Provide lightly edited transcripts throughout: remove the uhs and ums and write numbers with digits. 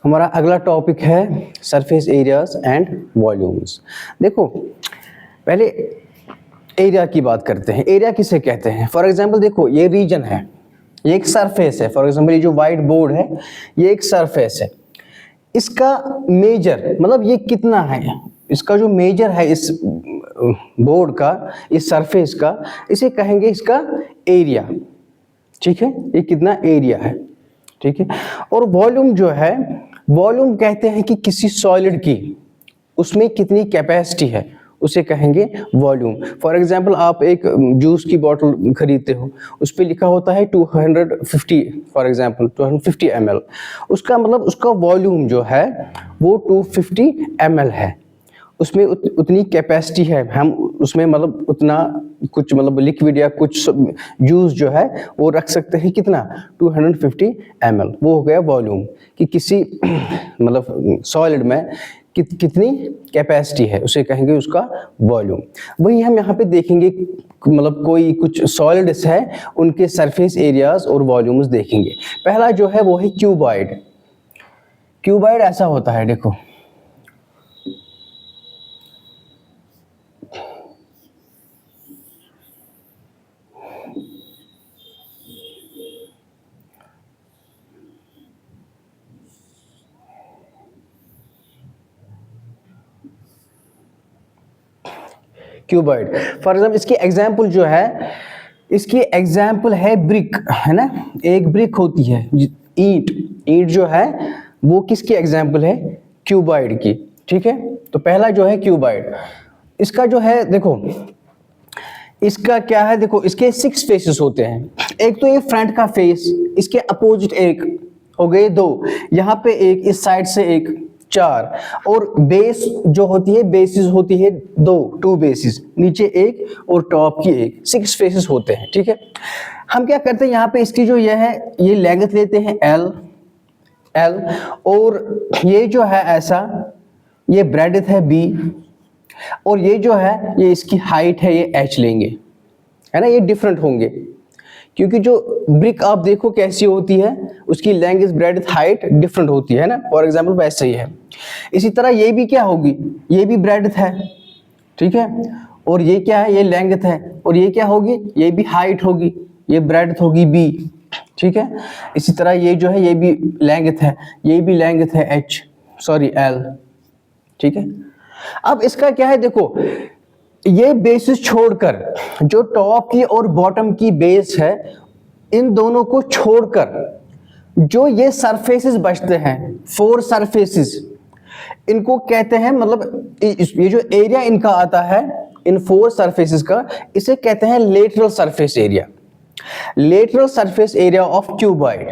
हमारा अगला टॉपिक है सरफेस एरियाज एंड वॉल्यूम्स। देखो पहले एरिया की बात करते हैं। एरिया किसे कहते हैं? फॉर एग्जांपल देखो ये रीजन है, ये एक सरफेस है। फॉर एग्जांपल ये जो वाइट बोर्ड है ये एक सरफेस है। इसका मेजर मतलब ये कितना है, इसका जो मेजर है इस बोर्ड का, इस सरफेस का, इसे कहेंगे इसका एरिया। ठीक है, ये कितना एरिया है। ठीक है, और वॉल्यूम जो है, वॉल्यूम कहते हैं कि किसी सॉलिड की उसमें कितनी कैपेसिटी है उसे कहेंगे वॉल्यूम। फॉर एग्जांपल आप एक जूस की बोतल खरीदते हो, उस पर लिखा होता है 250, फॉर एग्जांपल 250 ml। उसका मतलब उसका वॉल्यूम जो है वो 250 ml है, उसमें उतनी कैपेसिटी है। हम उसमें मतलब उतना कुछ मतलब लिक्विड या कुछ जूस जो है वो रख सकते हैं, कितना 250 ml। वो हो गया वॉल्यूम कि किसी मतलब सॉलिड में कितनी कैपेसिटी है उसे कहेंगे उसका वॉल्यूम। वही हम यहाँ पे देखेंगे, मतलब कोई कुछ सॉलिड्स है उनके सरफेस एरियाज और वॉल्यूम्स देखेंगे। पहला जो है वो है क्यूबॉइड। क्यूबॉइड ऐसा होता है, देखो क्यूबॉइड। फॉर एग्जाम्पल इसकी एग्जाम्पल जो है, इसकी एग्जाम्पल है ब्रिक, है ना। एक ब्रिक होती है, ईंट। ईंट जो है वो किसकी एग्जाम्पल है? क्यूबॉइड की। ठीक है, तो पहला जो है क्यूबॉइड। इसका जो है देखो, इसका क्या है, देखो इसके 6 फेसेस होते हैं। एक तो ये फ्रंट का फेस, इसके अपोजिट एक हो गए 2, यहाँ पे एक, इस साइड से एक, 4, और बेस जो होती है, बेसिस होती है 2 बेसिस, नीचे एक और टॉप की एक, 6 फेसेस होते हैं। ठीक है, हम क्या करते हैं यहाँ पे इसकी जो ये है, ये लेंथ लेते हैं L, और ये जो है ऐसा, ये ब्रेडथ है B, और ये जो है ये इसकी हाइट है, ये H लेंगे, है ना। ये डिफरेंट होंगे क्योंकि जो ब्रिक आप देखो कैसी होती है, उसकी लेंथ, ब्रेडथ, हाइट डिफरेंट होती है ना। फॉर एग्जांपल वैसे ही है। इसी तरह ये भी क्या होगी, ये भी ब्रेडथ है, ठीक है, और ये क्या है, ये लेंथ है, और ये क्या होगी, ये भी हाइट होगी, ये ब्रेडथ होगी B। ठीक है, इसी तरह ये जो है ये भी लेंथ है, ये भी लेंथ है L। ठीक है, अब इसका क्या है, देखो ये बेसिस छोड़कर, जो टॉप की और बॉटम की बेस है, इन दोनों को छोड़कर जो ये सरफेसेस बचते हैं, 4 सरफेसेस, इनको कहते हैं, मतलब ये जो एरिया इनका आता है इन 4 सरफेसेस का, इसे कहते हैं lateral surface area. Lateral surface area of cuboid.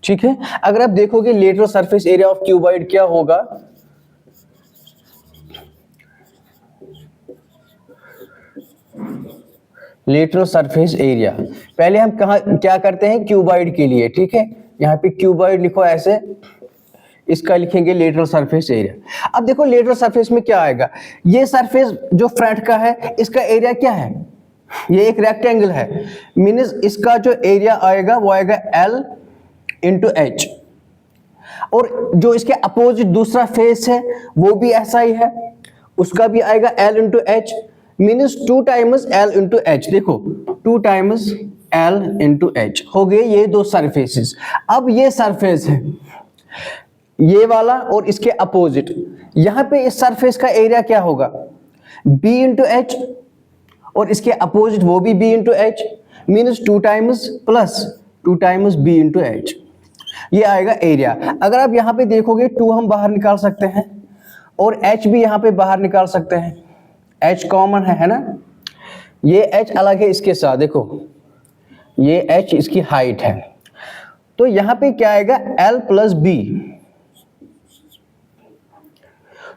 ठीक है, अगर आप देखोगे lateral surface area of cuboid क्या होगा, लेटरल सरफेस एरिया। पहले हम क्या करते हैं क्यूबॉइड के लिए। ठीक है, यहाँ पे क्यूबॉइड लिखो ऐसे, इसका लिखेंगे लेटरल सरफेस एरिया। अब देखो लेटरल सरफेस में क्या आएगा, ये सरफेस जो फ्रंट का है इसका एरिया क्या है, ये एक रेक्टेंगल है, मीन्स इसका जो एरिया आएगा वो आएगा L इंटू H, और जो इसके अपोजिट दूसरा फेस है वो भी ऐसा ही है, उसका भी आएगा L into H, means 2 times L into H। देखो 2 टाइम्स L इंटू H हो गए ये 2 सरफेसेस। अब ये सरफेस है ये वाला और इसके अपोजिट, यहां पे इस सरफेस का एरिया क्या होगा, B इंटू H, और इसके अपोजिट वो भी B into H, means 2 times plus 2 times B into H, ये आएगा एरिया। अगर आप यहाँ पे देखोगे 2 हम बाहर निकाल सकते हैं और H भी यहाँ पे बाहर निकाल सकते हैं, H कॉमन है ना। ये H अलग है इसके साथ, देखो ये H इसकी हाइट है, तो यहाँ पे क्या आएगा L प्लस B।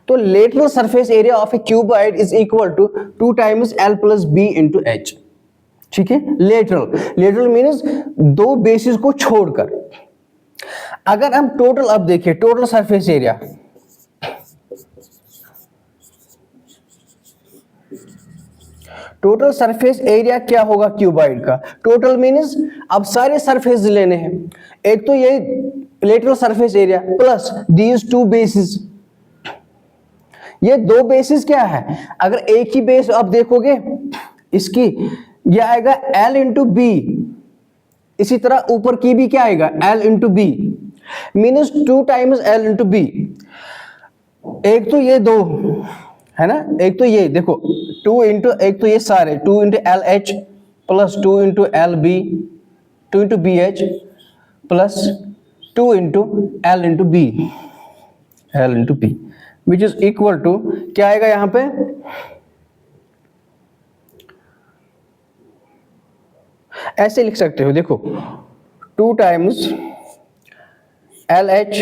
तो lateral surface area of a cuboid is equal to 2 times L plus B into H। ठीक है, लेटरल मीन्स 2 बेसिस को छोड़कर। अगर हम टोटल अब देखिए, total surface area, total surface area क्या होगा क्यूबॉइड का, टोटल मीन्स अब सारे सरफेस लेने हैं। एक तो ये lateral surface area plus these two basis. ये दो बेसिस क्या है, अगर एक ही बेस आप देखोगे इसकी, ये आएगा L इंटू बी, इसी तरह ऊपर की भी क्या आएगा L into B, minus 2 times L into B. एक तो ये दो है ना, एक तो ये देखो 2 इंटू, एक तो ये सारे 2 into L H plus 2 into L B, 2 into B H plus 2 into L into B, L into B which is equal to क्या आएगा यहां पे, ऐसे लिख सकते हो देखो 2 times L H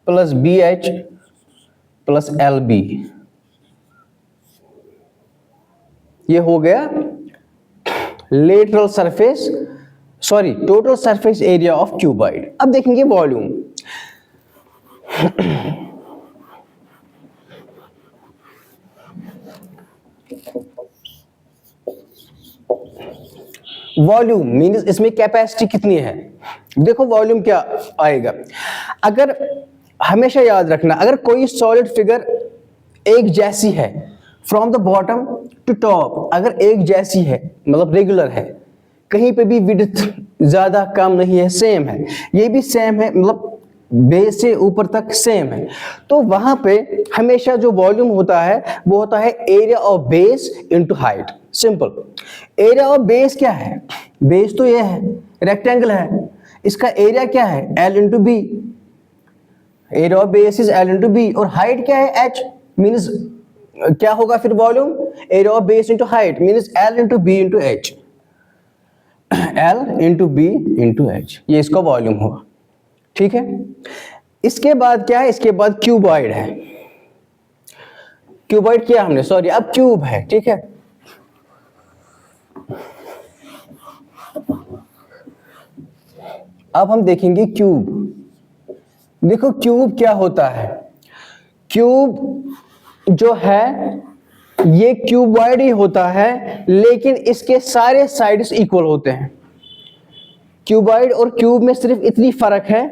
plus B H plus L B, ये हो गया lateral surface, sorry total surface area of cuboid. अब देखेंगे वॉल्यूम। वॉल्यूम मीन्स इसमें कैपेसिटी कितनी है। देखो वॉल्यूम क्या आएगा, अगर हमेशा याद रखना, अगर कोई सॉलिड फिगर एक जैसी है from the bottom to top, अगर एक जैसी है मतलब रेगुलर है, कहीं पे भी विड्थ ज्यादा कम नहीं है, सेम है, ये भी सेम है, मतलब बेस से ऊपर तक सेम है, तो वहां पे हमेशा जो वॉल्यूम होता है वो होता है area of base into height. Simple, area of base क्या है, बेस तो ये है रेक्टेंगल है, इसका एरिया क्या है L into B, area of base is L into B, और हाइट क्या है H, मीन्स क्या होगा फिर volume, area of base into height means L into B into H, L into B into H, ये इसका वॉल्यूम होगा। ठीक है, इसके बाद क्या है, इसके बाद क्यूबॉइड है, क्यूबॉइड किया हमने, सॉरी अब क्यूब है। ठीक है, अब हम देखेंगे क्यूब। देखो क्यूब क्या होता है, क्यूब जो है ये क्यूबॉइड ही होता है, लेकिन इसके सारे साइड्स इक्वल होते हैं। क्यूबॉइड और क्यूब में सिर्फ इतनी फर्क है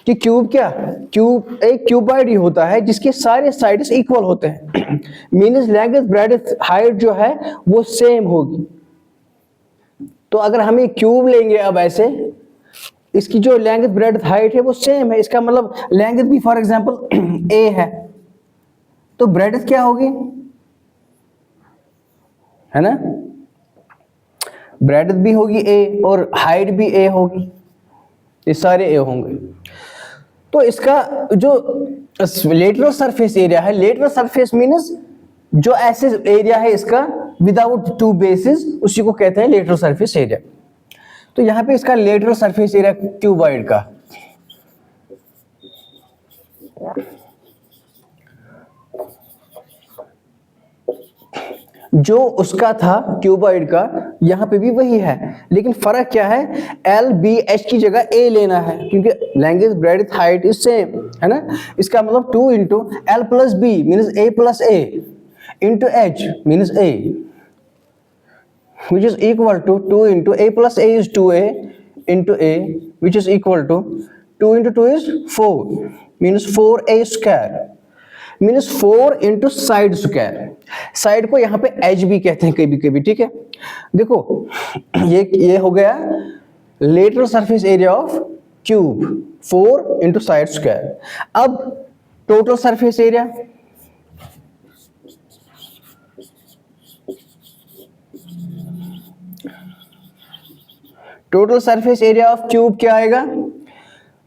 कि क्यूब क्या, क्यूब एक क्यूबॉइड ही होता है जिसके सारे साइड्स इक्वल होते हैं, मीन्स लेंथ ब्रेड्थ हाइट जो है वो सेम होगी। तो अगर हम ये क्यूब लेंगे अब ऐसे, इसकी जो लेंथ ब्रेड्थ हाइट है वो सेम है, इसका मतलब लेंथ भी फॉर एग्जांपल a है, तो ब्रेड्थ क्या होगी, है ना, ब्रेड्थ भी होगी a और हाइट भी a होगी, ये सारे a होंगे। तो इसका जो लेटरल सरफेस एरिया है, लेटरल सरफेस मीन्स जो ऐसे एरिया है इसका विदाउट टू बेसिस, उसी को कहते हैं लेटरल सरफेस एरिया। तो यहां पे इसका लेटरल सरफेस एरिया क्यूबॉइड का जो उसका था क्यूबॉइड का, यहां पे भी वही है, लेकिन फर्क क्या है, एल बी एच की जगह ए लेना है, क्योंकि length breadth height is same, है ना। इसका मतलब 2 into L plus B means a plus a into H means a, which is equal to 2 into a plus a is 2a into a, which is equal to 2 into 2 is 4 means 4a square means 4 into side square। Side को यहाँ पे as भी कहते हैं कभी कभी। ठीक है, देखो ये हो गया lateral surface area of cube, 4 into side square. अब total surface area, total surface area of cube क्या आएगा,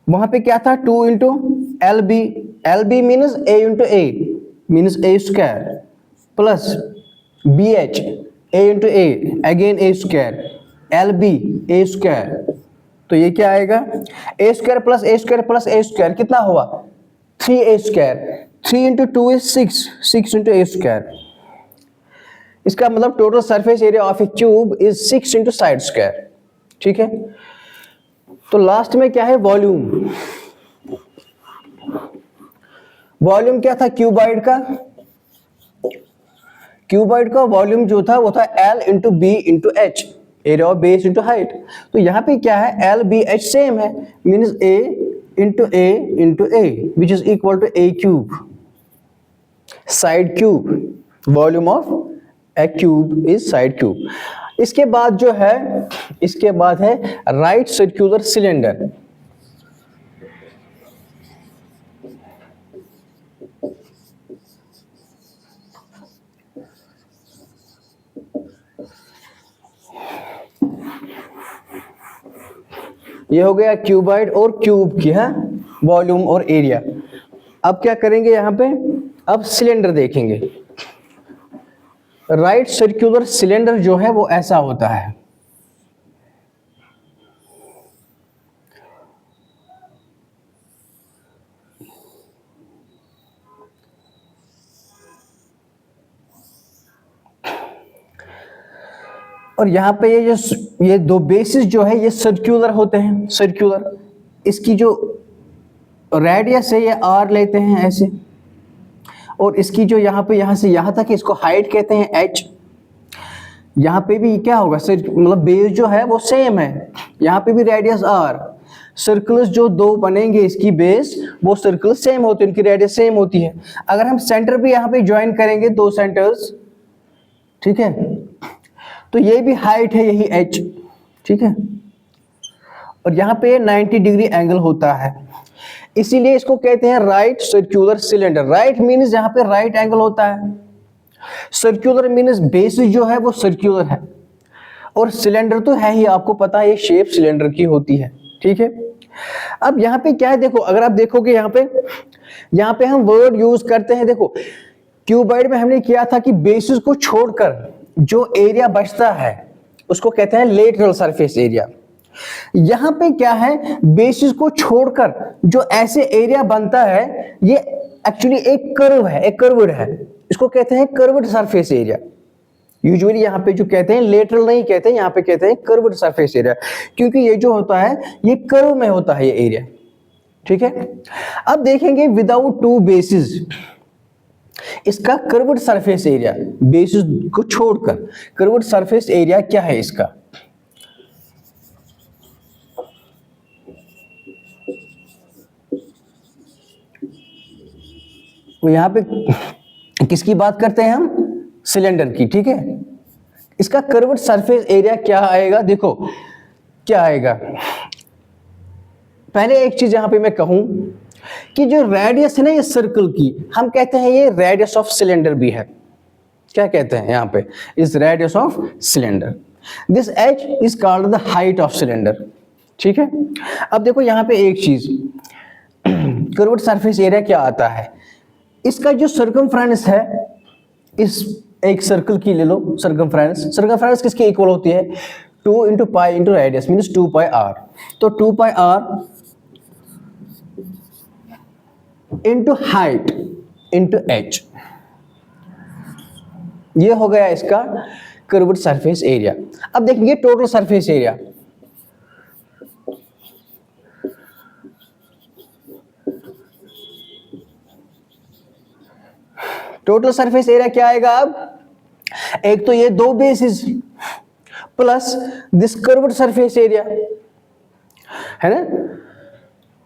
वहां पे क्या था 2 into L B, L B means A into A means A square plus B H A into A again A square, L B A square, तो ये क्या आएगा A square plus A square plus A square कितना हुआ 3a square, 3 into 2 is 6, 6 into A square. इसका मतलब total surface area of a cube is 6 into side square. ठीक है, तो लास्ट में क्या है वॉल्यूम। वॉल्यूम क्या था क्यूबॉइड का, क्यूबॉइड का वॉल्यूम जो था वो था L into B into H, area of base into height. तो यहाँ पे क्या है, एल बी एच सेम है, means A into a which is equal to a cube, side cube, volume of a cube is side cube. इसके बाद जो है, इसके बाद है राइट सर्कुलर सिलेंडर। ये हो गया क्यूबॉइड और क्यूब की है वॉल्यूम और एरिया। अब क्या करेंगे यहाँ पे, अब सिलेंडर देखेंगे। राइट सर्कुलर सिलेंडर जो है वो ऐसा होता है, और यहाँ पे ये दो बेसिस जो है ये सर्कुलर होते हैं, सर्कुलर। इसकी जो रेडियस है ये आर लेते हैं ऐसे, और इसकी जो यहाँ पे यहाँ से यहाँ तक इसको हाइट कहते हैं एच। यहाँ पे भी क्या होगा, मतलब बेस जो है वो सेम है, यहाँ पे भी रेडियस आर। सर्कल्स जो दो बनेंगे इसकी बेस, वो सर्कल सेम होते हैं, उनकी रेडियस सेम होती है। अगर हम सेंटर भी यहाँ पे ज्वाइन करेंगे दो सेंटर्स, ठीक है, तो ये भी हाइट है यही h, ठीक है, और यहाँ पे 90 डिग्री एंगल होता है, इसीलिए इसको कहते हैं right circular cylinder. Right means यहाँ पे राइट एंगल होता है, सर्कुलर मीन्स बेस जो है वो सर्कुलर है, और सिलेंडर तो है ही, आपको पता है ये शेप सिलेंडर की होती है, ठीक है। अब यहाँ पे क्या है, देखो अगर आप देखोगे यहाँ पे हम वर्ड यूज करते हैं, देखो क्यूबॉइड में हमने किया था कि बेसिस को छोड़कर जो एरिया बचता है उसको कहते हैं लेटरल सरफेस एरिया। यहां पे क्या है, बेसिस को छोड़कर जो ऐसे एरिया बनता है ये एक्चुअली एक कर्व है, एक कर्व्ड है, इसको कहते हैं कर्व्ड सरफेस एरिया। यूजुअली यहाँ पे जो कहते हैं लेटरल नहीं कहते, यहाँ पे कहते हैं कर्व्ड सरफेस एरिया, क्योंकि ये जो होता है ये कर्व में होता है ये एरिया, ठीक है। अब देखेंगे विदाउट टू बेसिस इसका कर्व्ड सरफेस एरिया, बेसिस को छोड़कर कर्व्ड सरफेस एरिया क्या है इसका। वो यहां पे किसकी बात करते हैं हम, सिलेंडर की, ठीक है। इसका कर्व्ड सरफेस एरिया क्या आएगा, देखो क्या आएगा। पहले एक चीज यहां पे मैं कहूं कि जो रेडियस है ना ये सर्कल की, हम कहते हैं ये रेडियस ऑफ सिलेंडर भी है। क्या कहते हैं यहाँ पे, is radius of cylinder. This H is called the height of cylinder, ठीक है। अब देखो यहाँ पे एक चीज, कर्व्ड सरफेस एरिया क्या आता है, इसका जो सर्कमफ्रेंस है, इस एक सर्कल की ले लो सर्कमफ्रेंस, सर्कमफ्रेंस किसके इक्वल होती है, 2 into pi into radius means 2 pi R. तो 2 pi R into height into H, ये हो गया इसका कर्व्ड सरफेस एरिया। अब देखेंगे total surface area. Total surface area क्या आएगा, अब एक तो ये दो bases plus this curved surface area है ना।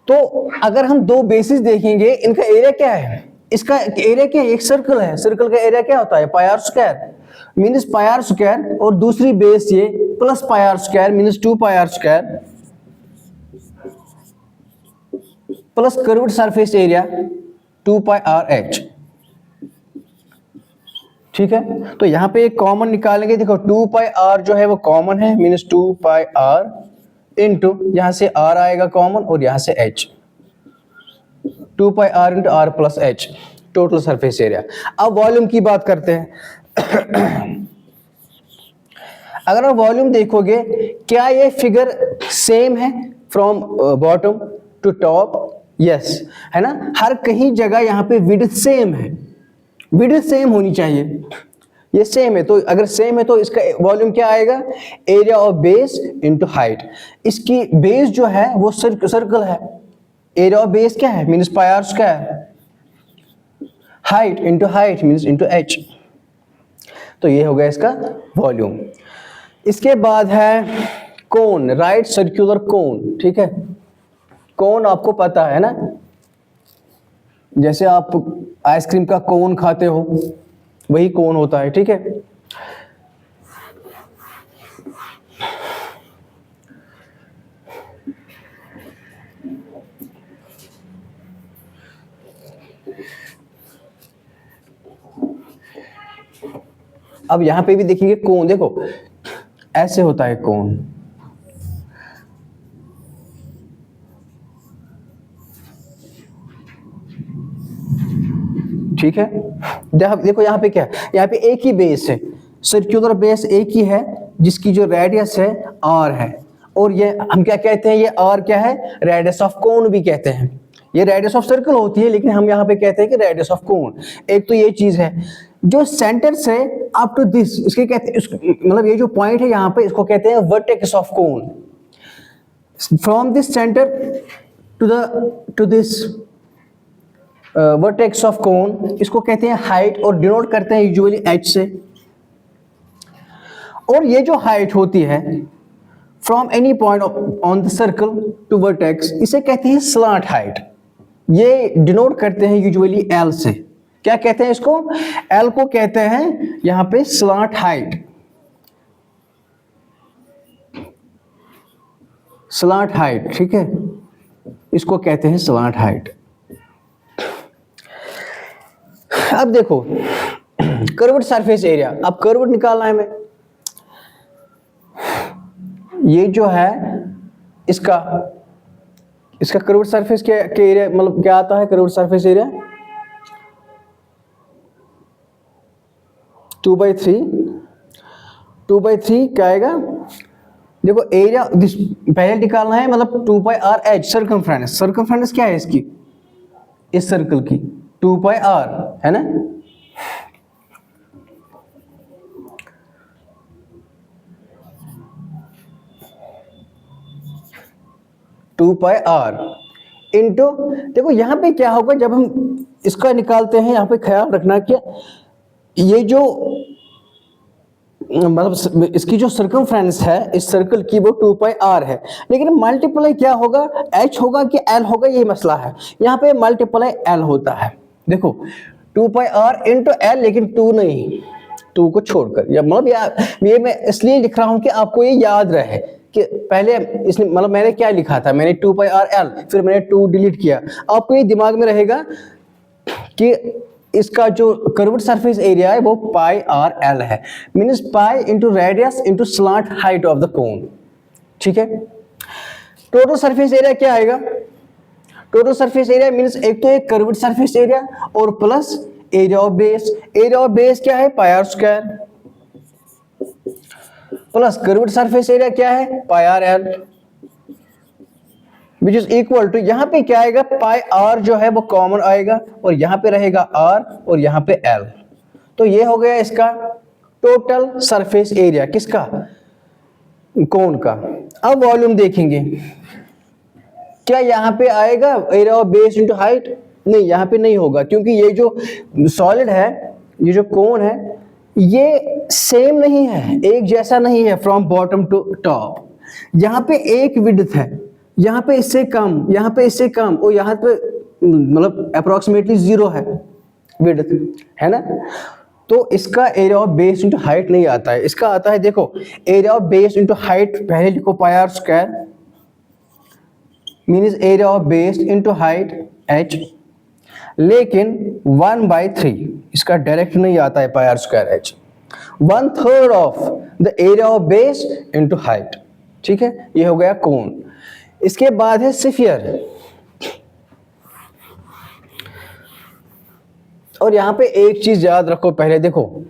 तो अगर हम दो बेसिस देखेंगे, इनका एरिया क्या है, इसका एरिया क्या है, एक सर्कल है, सर्कल का एरिया क्या होता है pi R square, means pi R square, और दूसरी बेस ये plus pi R square means 2 pi R square plus curved surface area 2 pi R H, ठीक है। तो यहाँ पे एक कॉमन निकालेंगे, देखो 2 पाई आर जो है वो कॉमन है, मीन्स 2 पाई आर इंटू यहाँ से आर आएगा कॉमन और यहाँ से H, 2 pi R into R plus H, total surface area. अब वॉल्यूम की बात करते हैं। अगर आप वॉल्यूम देखोगे, क्या ये फिगर सेम है from bottom to top, yes है ना। हर कहीं जगह यहाँ पे विड्थ सेम है, विड्थ सेम होनी चाहिए, ये सेम है। तो अगर सेम है तो इसका वॉल्यूम क्या आएगा, area of base into height. इसकी बेस जो है वो सर्कल है, एरिया ऑफ बेस क्या है means pi R square, height into height means into H. तो ये हो गया इसका वॉल्यूम। इसके बाद है कोन, राइट सर्कुलर कोन, ठीक है। कोन आपको पता है ना, जैसे आप आइसक्रीम का कोन खाते हो वही कोन होता है, ठीक है। अब यहां पे भी देखेंगे कोन, देखो ऐसे होता है कोन, ठीक है। देखो यहाँ पे क्या है, यहाँ पे एक ही बेस है, सर्कुलर बेस एक ही है जिसकी जो रेडियस है r है, और ये हम क्या कहते हैं, ये r क्या है, रेडियस ऑफ कोन भी कहते हैं। ये रेडियस ऑफ सर्कल होती है लेकिन हम यहाँ पे कहते हैं कि रेडियस ऑफ कोन। एक तो ये चीज है, जो सेंटर से अप टू दिस, इसके कहते हैं मतलब ये जो पॉइंट है यहाँ पे, इसको कहते हैं vertex of cone. From this centre to this vertex of cone, इसको कहते हैं हाइट, और डिनोट करते हैं यूजुअली h से। और ये जो हाइट होती है from any point on the circle to vertex, इसे कहते हैं स्लांट हाइट। ये डिनोट करते हैं यूजुअली l से। क्या कहते हैं इसको, l को कहते हैं यहां पे स्लांट हाइट, स्लांट हाइट, ठीक है, इसको कहते हैं स्लांट हाइट। अब देखो कर्व्ड सरफेस एरिया, अब कर्व्ड निकालना है हमें। ये जो है इसका कर्व्ड सरफेस के एरिया मतलब क्या आता है, कर्व्ड सरफेस एरिया 2/3 क्या आएगा, देखो एरिया पहले निकालना है, मतलब 2πr/h सर्कमफ्रेंस। सर्कमफ्रेंस क्या है इसकी, इस सर्कल की 2πr है ना। टू पाई आर इंटू, देखो यहां पे क्या होगा जब हम इसका निकालते हैं, यहां पे ख्याल रखना कि ये जो मतलब इसकी जो सर्कमफ्रेंस है इस सर्कल की वो 2πr है, लेकिन मल्टीप्लाई क्या होगा, h होगा कि l होगा, यही मसला है। यहाँ पे मल्टीप्लाई l होता है, देखो 2πr इंटू l, लेकिन 2 नहीं, 2 को छोड़कर, या मतलब ये मैं इसलिए लिख रहा हूं कि आपको ये याद रहे कि पहले इसने मतलब मैंने क्या लिखा था, मैंने 2πrl, फिर मैंने 2 डिलीट किया। आपको ये दिमाग में रहेगा कि इसका जो कर्व्ड सरफेस एरिया है वो πrl है, means pi into radius into slant height of the कोन, ठीक है। टोटल सरफेस एरिया क्या आएगा, टोटल सरफेस एरिया मींस एक तो एक कर्व्ड सरफेस एरिया और plus area of base. Area of base क्या है, πr² plus curved surface area क्या है, πrl, which is equal to, यहां पे क्या आएगा, पाई आर जो है वो कॉमन आएगा, और यहां पे रहेगा आर और यहां पे एल। तो ये हो गया इसका टोटल सरफेस एरिया, किसका, कोन का। अब वॉल्यूम देखेंगे, क्या यहां पे आएगा area of base into height, नहीं यहां पे नहीं होगा, क्योंकि ये जो सॉलिड है, ये जो कोन है, ये सेम नहीं है, एक जैसा नहीं है फ्रॉम बॉटम टू टॉप। यहां पे एक विड्थ है, यहाँ पे इससे कम, यहाँ पे इससे कम, और यहाँ पे मतलब अप्रोक्सीमेटली 0 है विड्थ, है ना। तो इसका area of base into height नहीं आता है, इसका आता है, देखो area of base into height पहले लिखो πr² means area of base into height h, लेकिन 1/3 इसका डायरेक्ट नहीं आता है πr² h, 1/3 of the area of base into height, ठीक है। ये हो गया कोन। इसके बाद है स्फीयर, और यहां पे एक चीज याद रखो पहले, देखो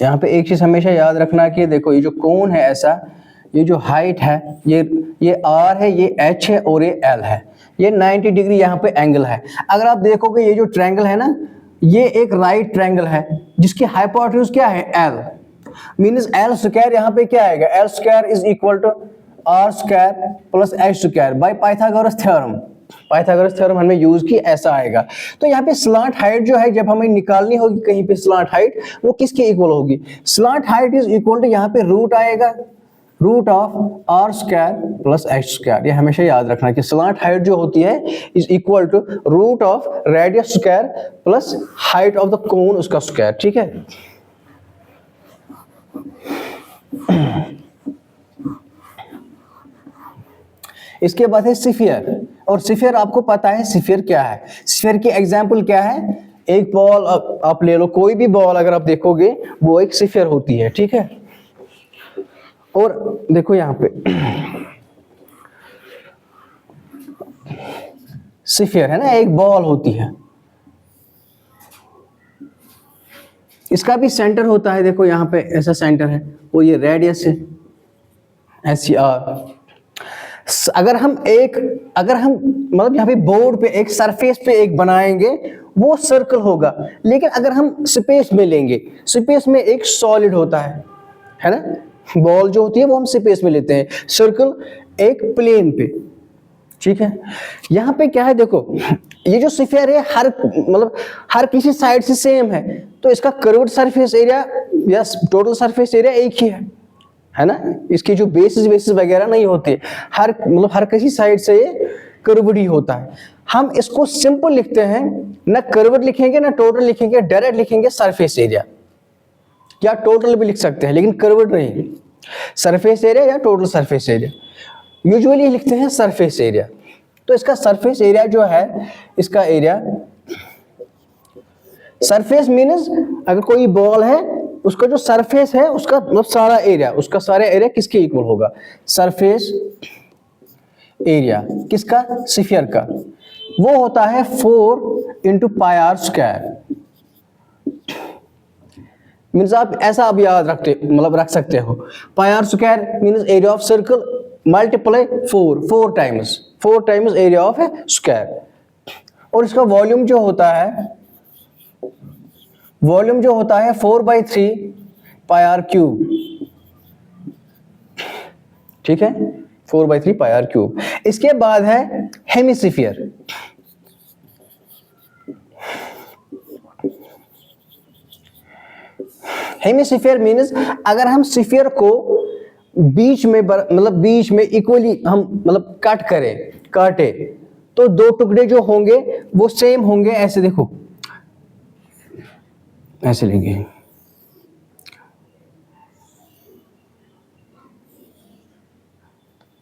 यहां पे एक चीज हमेशा याद रखना कि देखो ये जो कोन है ऐसा, ये जो हाइट है ये r है, ये h है और ये l है, ये 90 डिग्री यहाँ पे एंगल है। अगर आप देखोगे ये जो ट्रायंगल है ना, ये एक राइट ट्रायंगल है जिसकी हाइपोटेन्यूज क्या है, l, मींस l स्क्वायर यहाँ पे क्या आएगा, l square is equal to R square plus H square by Pythagoras theorem. Pythagoras theorem हमने यूज की, ऐसा आएगा। तो यहाँ पे स्लांट हाइट जो है जब हमें निकालनी होगी कहीं पे स्लांट हाइट, वो किसके इक्वल होगी? Slant height is equal to यहाँ पे रूट आएगा, root of R square plus H square. ये हमेशा याद रखना कि स्लांट हाइट जो होती है is equal to root of radius square plus height of the cone उसका स्क्वायर, ठीक है। इसके बाद है सिफियर, और सिफियर आपको पता है सिफियर क्या है। सिफियर की एग्जांपल क्या है? एक बॉल आप ले लो, कोई भी बॉल अगर आप देखोगे वो एक सिफियर होती है, ठीक है। और देखो यहां पे सिफियर है ना, एक बॉल होती है, इसका भी सेंटर होता है। देखो यहां पे ऐसा सेंटर है, वो ये रेडियस है SCR। अगर हम मतलब यहाँ पे बोर्ड पे एक सरफेस पे एक बनाएंगे वो सर्कल होगा, लेकिन अगर हम स्पेस में लेंगे, स्पेस में एक सॉलिड होता है ना, बॉल जो होती है वो हम स्पेस में लेते हैं, सर्कल एक प्लेन पे, ठीक है। यहाँ पे क्या है, देखो ये जो स्फीयर है हर किसी साइड से सेम है, तो इसका कर्व्ड सरफेस एरिया या टोटल सरफेस एरिया एक ही है ना। इसकी जो बेसिस वगैरह नहीं होते, हर किसी साइड से ये कर्व्ड ही होता है। हम इसको सिंपल लिखते हैं, ना कर्व्ड लिखेंगे ना टोटल लिखेंगे, डायरेक्ट लिखेंगे सरफेस एरिया, या टोटल भी लिख सकते हैं लेकिन कर्व्ड नहीं, सरफेस एरिया या टोटल सरफेस एरिया, यूजुअली लिखते हैं सरफेस एरिया। तो इसका सरफेस एरिया जो है, इसका एरिया, सरफेस मीन्स अगर कोई बॉल है उसका जो सरफेस है उसका मतलब सारा एरिया किसके इक्वल होगा? सरफेस एरिया किसका? स्फीयर का। वो होता है 4 into pi R square. Means आप ऐसा अब याद रख सकते हो, pi R square means area of circle multiply 4 times area of a square. और इसका वॉल्यूम जो होता है 4/3 पाई आर क्यूब, ठीक है, 4/3 पाई आर क्यूब। इसके बाद है हेमिस्फीयर। हेमिस्फीयर मीन्स अगर हम स्फीयर को बीच में इक्वली हम काटे तो 2 टुकड़े जो होंगे वो सेम होंगे। ऐसे देखो, ऐसे लेंगे,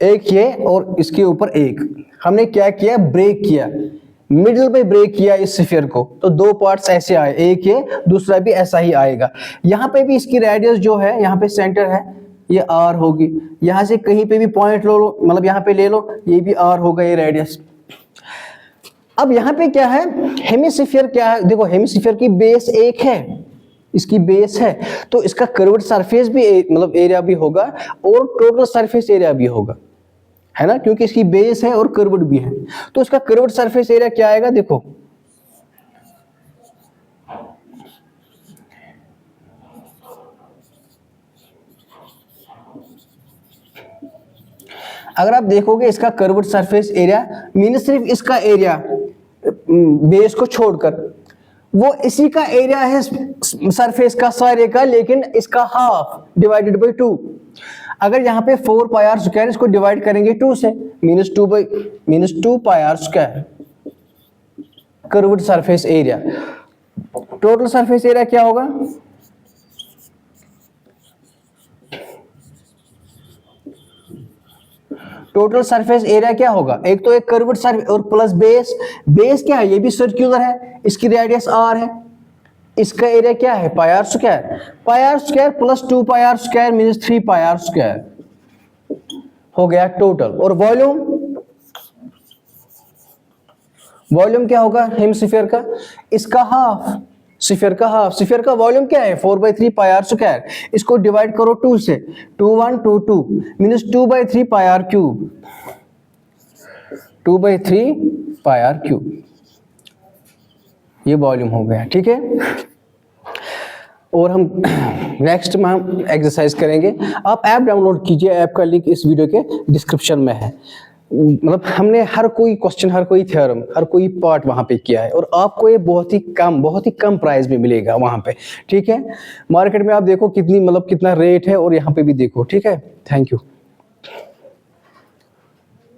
एक ये और इसके ऊपर एक, हमने क्या किया, ब्रेक किया, मिडिल पे ब्रेक किया इस स्फीयर को, तो 2 पार्ट्स ऐसे आए, एक ये दूसरा भी ऐसा ही आएगा। यहां पे भी इसकी रेडियस जो है, यहां पे सेंटर है, ये R होगी, यहां से कहीं पे भी पॉइंट लो, यहां पे ले लो, ये भी R होगा, ये रेडियस। अब यहाँ पे क्या है, हेमिस्फीयर क्या है, देखो हेमिस्फीयर की बेस एक है, इसकी बेस है, तो इसका कर्व्ड सरफेस भी एरिया भी होगा और टोटल सरफेस एरिया भी होगा, है ना, क्योंकि इसकी बेस है और कर्व्ड भी है। तो इसका कर्व्ड सरफेस एरिया क्या आएगा, देखो अगर आप देखोगे इसका कर्व्ड सरफेस एरिया मीन्स सिर्फ इसका एरिया बेस को छोड़कर, वो इसी का एरिया है सरफेस का सारे का, लेकिन इसका हाफ डिवाइडेड बाई 2। अगर यहाँ पे 4 पाई आर स्क्वायर, इसको डिवाइड करेंगे 2 से, means 2 pi R square curved surface area. Total surface area क्या होगा, टोटल सरफेस एरिया क्या होगा, एक तो एक कर्व्ड सरफेस और प्लस बेस क्या है, ये भी सर्कुलर है, इसकी रेडियस R है, इसका एरिया क्या है, pi R square plus 2 pi R square means 3 pi R square हो गया टोटल। और वॉल्यूम क्या होगा हेमिस्फीयर का, इसका हाफ, स्फीयर का वॉल्यूम क्या है 4/3 पाई आर स्क्वायर, इसको डिवाइड करो 2 से, 2 1 2 2 means 2/3 pi R cube, 2/3 pi R cube, ये वॉल्यूम हो गया, ठीक है। और हम नेक्स्ट में हम एक्सरसाइज करेंगे। आप ऐप डाउनलोड कीजिए, ऐप का लिंक इस वीडियो के डिस्क्रिप्शन में है। मतलब हमने हर कोई क्वेश्चन, हर कोई थ्योरम, हर कोई पार्ट वहाँ पे किया है और आपको ये बहुत ही कम प्राइस में मिलेगा वहाँ पे, ठीक है। मार्केट में आप देखो कितनी मतलब कितना रेट है और यहाँ पे भी देखो, ठीक है। Thank you.